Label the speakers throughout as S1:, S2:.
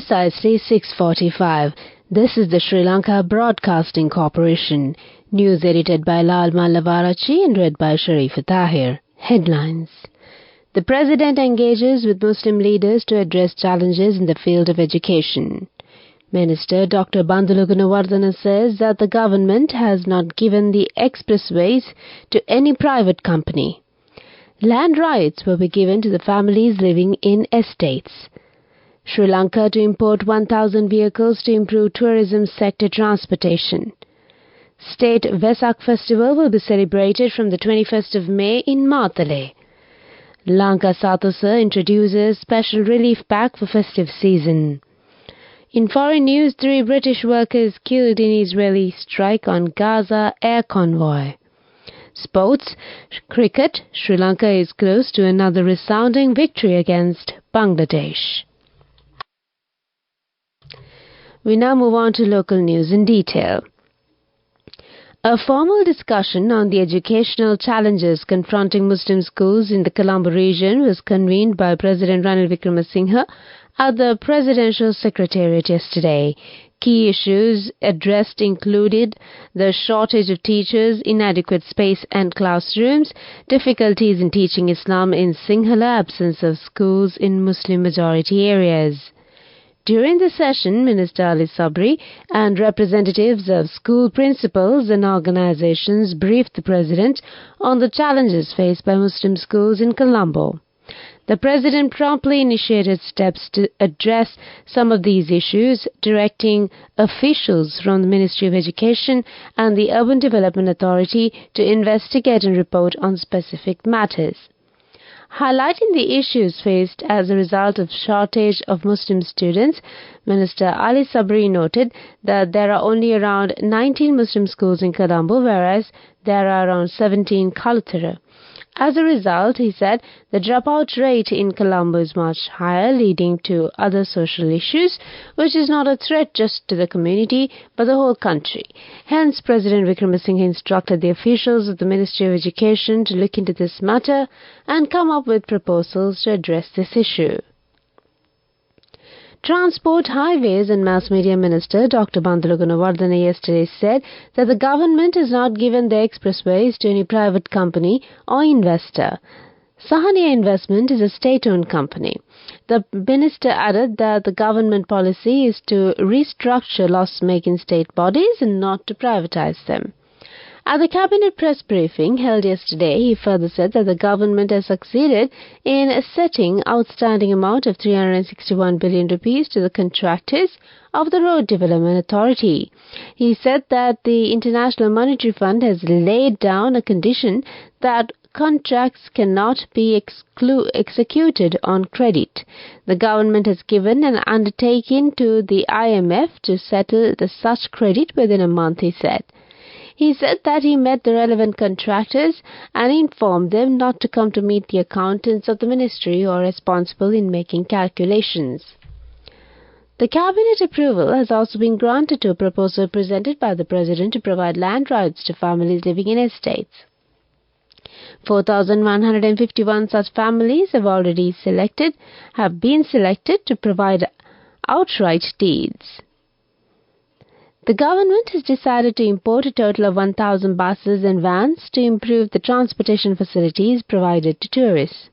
S1: precisely 6:45. This is the Sri Lanka Broadcasting Corporation. News edited by Lal Mallavarachi and read by Sharifa Tahir. Headlines. The President engages with Muslim leaders to address challenges in the field of education. Minister Dr. Bandulu Gunawardena says that the government has not given the expressways to any private company. Land rights will be given to the families living in estates. Sri Lanka to import 1,000 vehicles to improve tourism sector transportation. State Vesak Festival will be celebrated from the 21st of May in Matale. Lanka Satosa introduces special relief pack for festive season. In foreign news, 3 British workers killed in Israeli strike on Gaza air convoy. Sports, cricket, Sri Lanka is close to another resounding victory against Bangladesh. We now move on to local news in detail. A formal discussion on the educational challenges confronting Muslim schools in the Colombo region was convened by President Ranil Wickremesinghe at the Presidential Secretariat yesterday. Key issues addressed included the shortage of teachers, inadequate space and classrooms, difficulties in teaching Islam in Sinhala, absence of schools in Muslim-majority areas. During the session, Minister Ali Sabri and representatives of school principals and organizations briefed the President on the challenges faced by Muslim schools in Colombo. The President promptly initiated steps to address some of these issues, directing officials from the Ministry of Education and the Urban Development Authority to investigate and report on specific matters. Highlighting the issues faced as a result of shortage of Muslim students, Minister Ali Sabri noted that there are only around 19 Muslim schools in Colombo, whereas there are around 17 in Kalutara. As a result, he said, the dropout rate in Colombo is much higher, leading to other social issues, which is not a threat just to the community, but the whole country. Hence, President Wickremesinghe instructed the officials of the Ministry of Education to look into this matter and come up with proposals to address this issue. Transport, Highways and Mass Media Minister Dr. Bandulu Gunawardena yesterday said that the government has not given the expressways to any private company or investor. Sahania Investment is a state-owned company. The minister added that the government policy is to restructure loss-making state bodies and not to privatize them. At the Cabinet press briefing held yesterday, he further said that the government has succeeded in setting outstanding amount of 361 billion rupees to the contractors of the Road Development Authority. He said that the International Monetary Fund has laid down a condition that contracts cannot be executed on credit. The government has given an undertaking to the IMF to settle such credit within a month, he said. He said that he met the relevant contractors and informed them not to come to meet the accountants of the ministry who are responsible in making calculations. The Cabinet approval has also been granted to a proposal presented by the President to provide land rights to families living in estates. 4,151 such families have been selected to provide outright deeds. The government has decided to import a total of 1,000 buses and vans to improve the transportation facilities provided to tourists.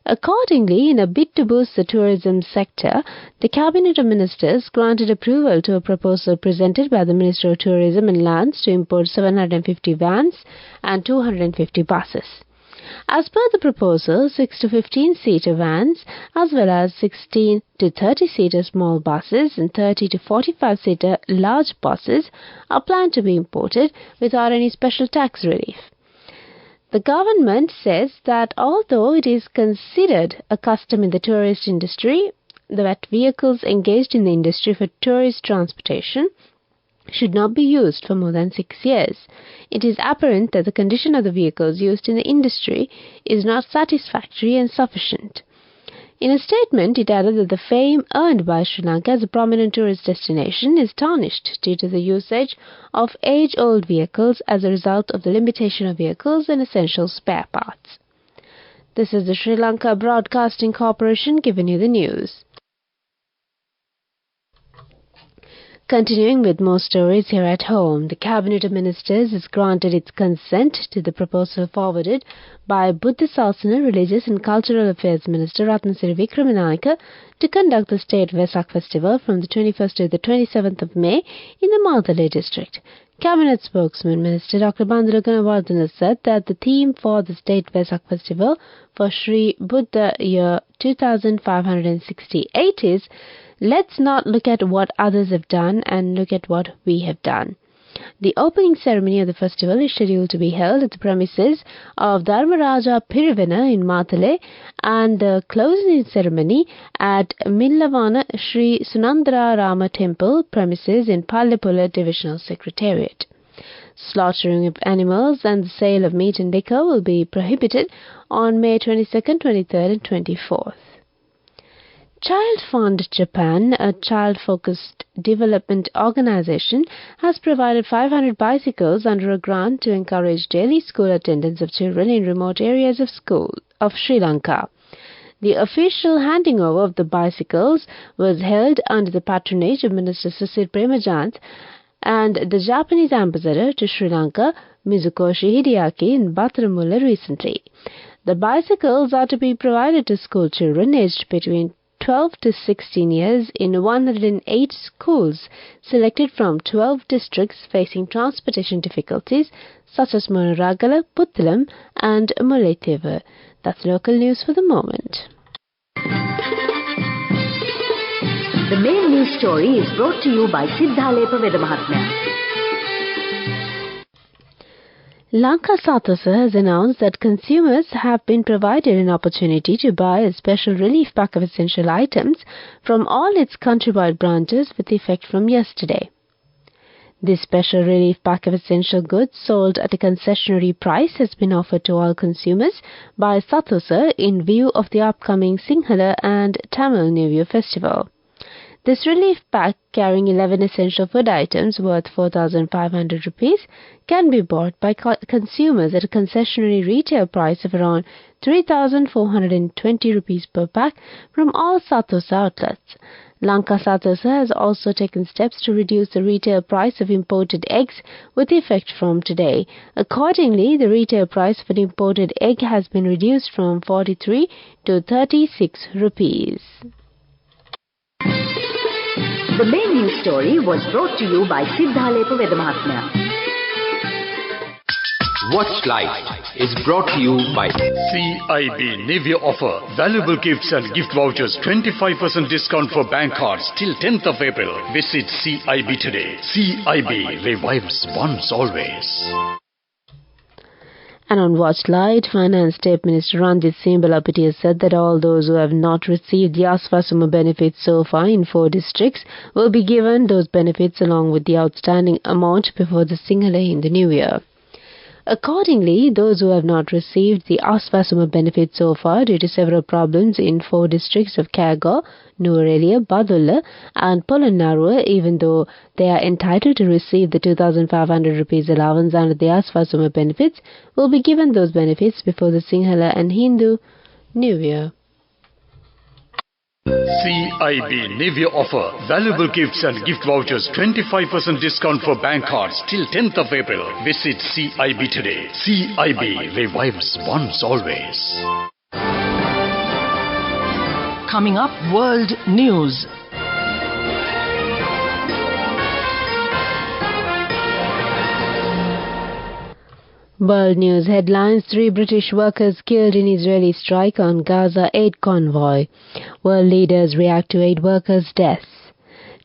S1: Accordingly, in a bid to boost the tourism sector, the Cabinet of Ministers granted approval to a proposal presented by the Minister of Tourism and Lands to import 750 vans and 250 buses. As per the proposal, 6 to 15-seater vans, as well as 16 to 30-seater small buses and 30 to 45-seater large buses are planned to be imported without any special tax relief. The government says that although it is considered a custom in the tourist industry that vehicles engaged in the industry for tourist transportation should not be used for more than 6 years, it is apparent that the condition of the vehicles used in the industry is not satisfactory and sufficient. In a statement, it added that the fame earned by Sri Lanka as a prominent tourist destination is tarnished due to the usage of age-old vehicles as a result of the limitation of vehicles and essential spare parts. This is the Sri Lanka Broadcasting Corporation giving you the news. Continuing with more stories here at home, the Cabinet of Ministers has granted its consent to the proposal forwarded by Buddha Sasana Religious and Cultural Affairs Minister Ratnasiri Vikramanayake to conduct the state Vesak festival from the 21st to the 27th of May in the Mandalay district. Cabinet spokesman Minister Dr. Bandula Gunawardena said that the theme for the state Vesak festival for Sri Buddha year 2568 is "Let's not look at what others have done and look at what we have done." The opening ceremony of the festival is scheduled to be held at the premises of Dharmaraja Pirivena in Matale and the closing ceremony at Millavana Sri Sunandara Rama Temple premises in Pallepula Divisional Secretariat. Slaughtering of animals and the sale of meat and liquor will be prohibited on May 22nd, 23rd and 24th. Child Fund Japan, a child-focused development organization, has provided 500 bicycles under a grant to encourage daily school attendance of children in remote areas of Sri Lanka. The official handing over of the bicycles was held under the patronage of Minister Susir Premajant and the Japanese ambassador to Sri Lanka, Mizukoshi Hideaki, in Battaramulla recently. The bicycles are to be provided to school children aged between 12 to 16 years in 108 schools selected from 12 districts facing transportation difficulties such as Monoragala, Puttalam and Mullaitivu. That's local news for the moment.
S2: The main news story is brought to you by Sinhala Veda.
S1: Lanka Sathosa has announced that consumers have been provided an opportunity to buy a special relief pack of essential items from all its countrywide branches with effect from yesterday. This special relief pack of essential goods sold at a concessionary price has been offered to all consumers by Sathosa in view of the upcoming Sinhala and Tamil New Year festival. This relief pack, carrying 11 essential food items worth 4,500 rupees, can be bought by consumers at a concessionary retail price of around 3,420 rupees per pack from all Sathosa outlets. Lanka Sathosa has also taken steps to reduce the retail price of imported eggs with effect from today. Accordingly, the retail price for the imported egg has been reduced from 43 to 36 rupees.
S2: The main news story was brought to you by Sinhala Veda.
S3: Watch Live is brought to you by CIB New Year offer. Valuable gifts and gift vouchers. 25% discount for bank cards till 10th of April. Visit CIB today. CIB revives once always.
S1: And on Watch Light, Finance State Minister Ranjit Singh Balapati has said that all those who have not received the Aswasuma benefits so far in 4 districts will be given those benefits along with the outstanding amount before the Sinhala in the new year. Accordingly, those who have not received the Aswasuma benefit so far due to several problems in 4 districts of Kaga, Nuwara, Badulla and Polonnaruwa, even though they are entitled to receive the 2,500 rupees allowance under the Aswasuma benefits, will be given those benefits before the Sinhala and Hindu New Year.
S3: CIB New Year offer. Valuable gifts and gift vouchers. 25% discount for bank cards till 10th of April. Visit CIB today. CIB revives once always.
S4: Coming up, World News.
S1: World News headlines: 3 British workers killed in Israeli strike on Gaza aid convoy. World leaders react to 8 workers' deaths.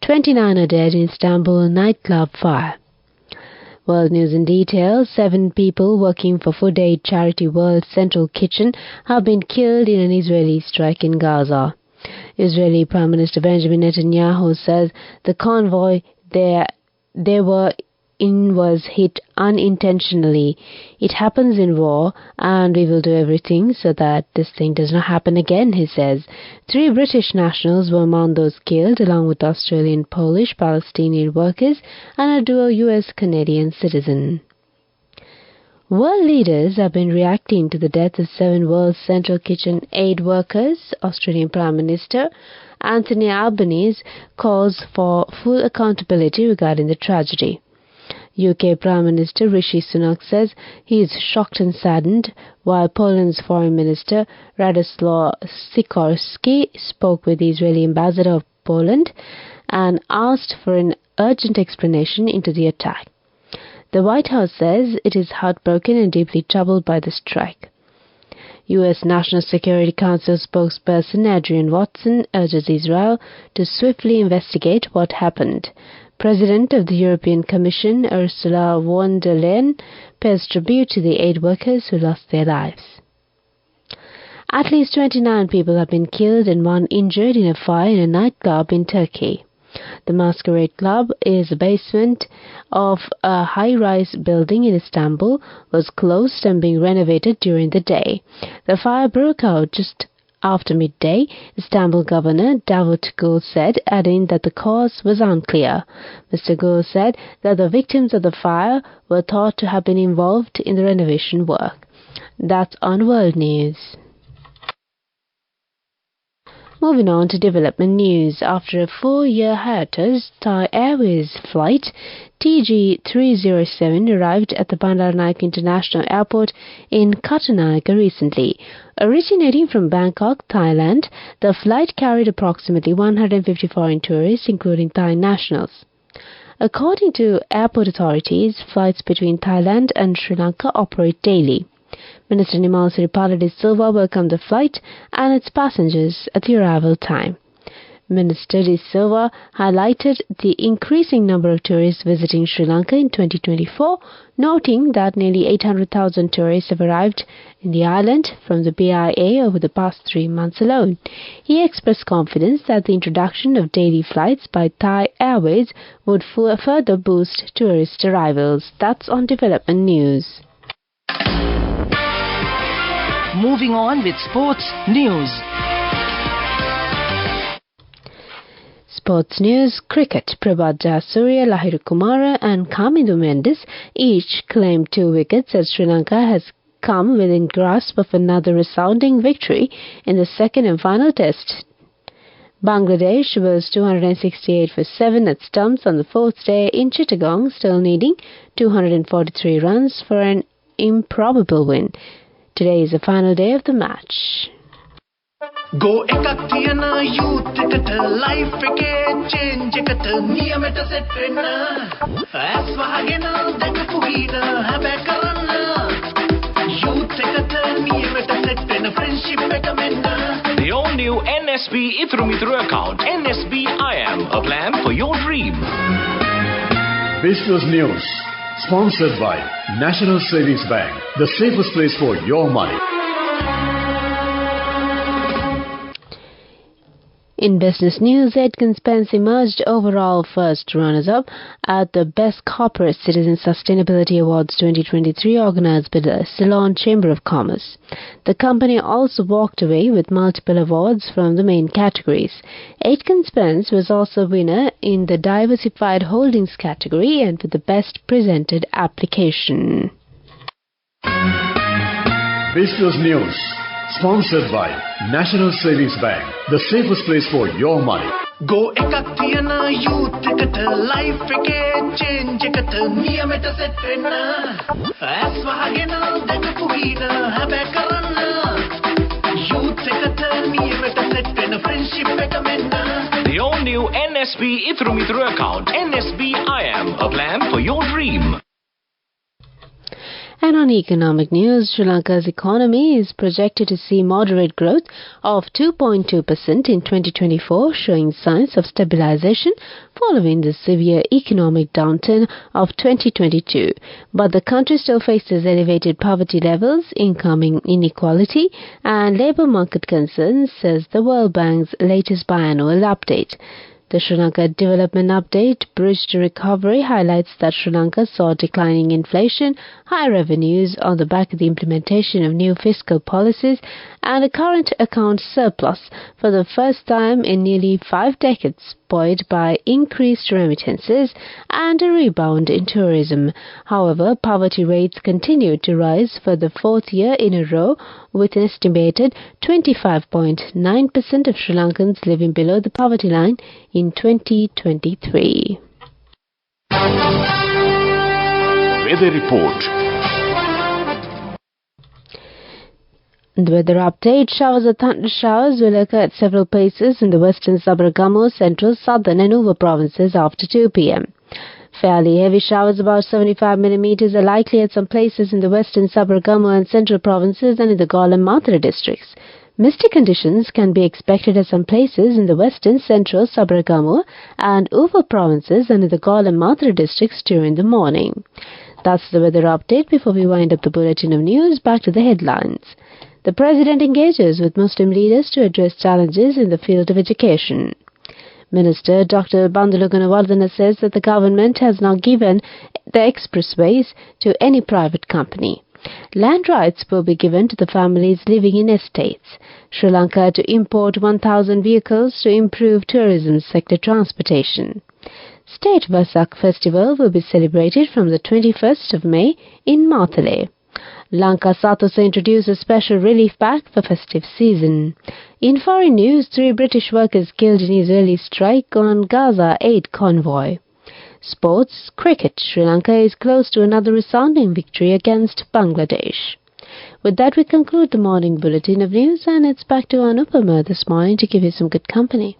S1: 29 are dead in Istanbul nightclub fire. World News in detail: 7 people working for food aid charity World Central Kitchen have been killed in an Israeli strike in Gaza. Israeli Prime Minister Benjamin Netanyahu says the convoy they were in was hit unintentionally. It happens in war, and we will do everything so that this thing does not happen again, he says. 3 British nationals were among those killed, along with Australian, Polish, Palestinian workers and a dual US-Canadian citizen. World leaders have been reacting to the death of 7 World Central Kitchen aid workers. Australian Prime Minister Anthony Albanese calls for full accountability regarding the tragedy. UK Prime Minister Rishi Sunak says he is shocked and saddened, while Poland's Foreign Minister Radoslaw Sikorski spoke with the Israeli ambassador of Poland and asked for an urgent explanation into the attack. The White House says it is heartbroken and deeply troubled by the strike. U.S. National Security Council spokesperson Adrian Watson urges Israel to swiftly investigate what happened. President of the European Commission, Ursula von der Leyen, pays tribute to the aid workers who lost their lives. At least 29 people have been killed and 1 injured in a fire in a nightclub in Turkey. The Masquerade Club is a basement of a high-rise building in Istanbul, was closed and being renovated during the day. The fire broke out just after midday, Istanbul Governor Davut Gül said, adding that the cause was unclear. Mr. Gül said that the victims of the fire were thought to have been involved in the renovation work. That's on World News. Moving on to development news. After a 4-year hiatus, Thai Airways flight TG307 arrived at the Bandaranaike International Airport in Katunayake recently. Originating from Bangkok, Thailand, the flight carried approximately 150 foreign tourists, including Thai nationals. According to airport authorities, flights between Thailand and Sri Lanka operate daily. Minister Nimal Siripala De Silva welcomed the flight and its passengers at the arrival time. Minister De Silva highlighted the increasing number of tourists visiting Sri Lanka in 2024, noting that nearly 800,000 tourists have arrived in the island from the BIA over the past 3 months alone. He expressed confidence that the introduction of daily flights by Thai Airways would further boost tourist arrivals. That's on development news.
S4: Moving on with sports news.
S1: Sports news. Cricket. Prabhat Jayasuriya, Lahiru Kumara and Kamindu Mendes each claimed 2 wickets as Sri Lanka has come within grasp of another resounding victory in the second and final test. Bangladesh was 268 for 7 at stumps on the 4th day in Chittagong, still needing 243 runs for an improbable win. Today is the final day of the match.
S5: Go ekakthiyana youth eකට life එකේ change එකට නියමෙට set වෙන්න as වහගෙන දැකපු ගීත හැබැයි කරන්න youth එකට නියමෙට set වෙන friendship එක මෙන්න.
S6: The all-new NSB Ithru Mithru account, NSB IM, a plan for your dream.
S3: Business News, sponsored by National Savings Bank, the safest place for your money.
S1: In business news, Edgar Spence emerged overall first runners-up at the Best Corporate Citizen Sustainability Awards 2023 organized by the Ceylon Chamber of Commerce. The company also walked away with multiple awards from the main categories. Edgar Spence was also winner in the Diversified Holdings category and for the Best Presented Application.
S3: Business News, sponsored by National Savings Bank, the safest place for your money.
S5: Go ekakthiyana youth එකට life එකේ change එකට නියමෙට set වෙන්න as වහගෙන දැකපු ගීත හැබැයි කරන්න youth එකට නියමෙට set වෙන friendship එක මෙන්න.
S6: The all-new NSB Ithru Mithru account, NSB IM, a plan for your dream.
S1: And on economic news, Sri Lanka's economy is projected to see moderate growth of 2.2% in 2024, showing signs of stabilization following the severe economic downturn of 2022. But the country still faces elevated poverty levels, income inequality, and labor market concerns, says the World Bank's latest biannual update. The Sri Lanka Development Update, Bridge to Recovery, highlights that Sri Lanka saw declining inflation, high revenues on the back of the implementation of new fiscal policies, and a current account surplus for the first time in nearly 5 decades, buoyed by increased remittances and a rebound in tourism. However, poverty rates continued to rise for the fourth year in a row, with an estimated 25.9% of Sri Lankans living below the poverty line in 2023.
S6: Weather report.
S1: The weather update: showers or thunder showers will occur at several places in the western Sabaragamu, central, southern and Uva provinces after 2 p.m. Fairly heavy showers, about 75 millimeters, are likely at some places in the western Sabaragamu and central provinces and in the Galle and Mathura districts. Misty conditions can be expected at some places in the western, central, Sabaragamu and Uva provinces and in the Galle and Mathura districts during the morning. That's the weather update. Before we wind up the bulletin of news, back to the headlines. The President engages with Muslim leaders to address challenges in the field of education. Minister Dr. Bandula Gunawardena says that the government has now given the expressways to any private company. Land rights will be given to the families living in estates. Sri Lanka to import 1,000 vehicles to improve tourism sector transportation. State Vasak Festival will be celebrated from the 21st of May in Mathale. Lanka Satosa introduced a special relief pack for festive season. In foreign news, 3 British workers killed in Israeli strike on Gaza aid convoy. Sports, cricket. Sri Lanka is close to another resounding victory against Bangladesh. With that, we conclude the morning bulletin of news, and it's back to Anupama this morning to give you some good company.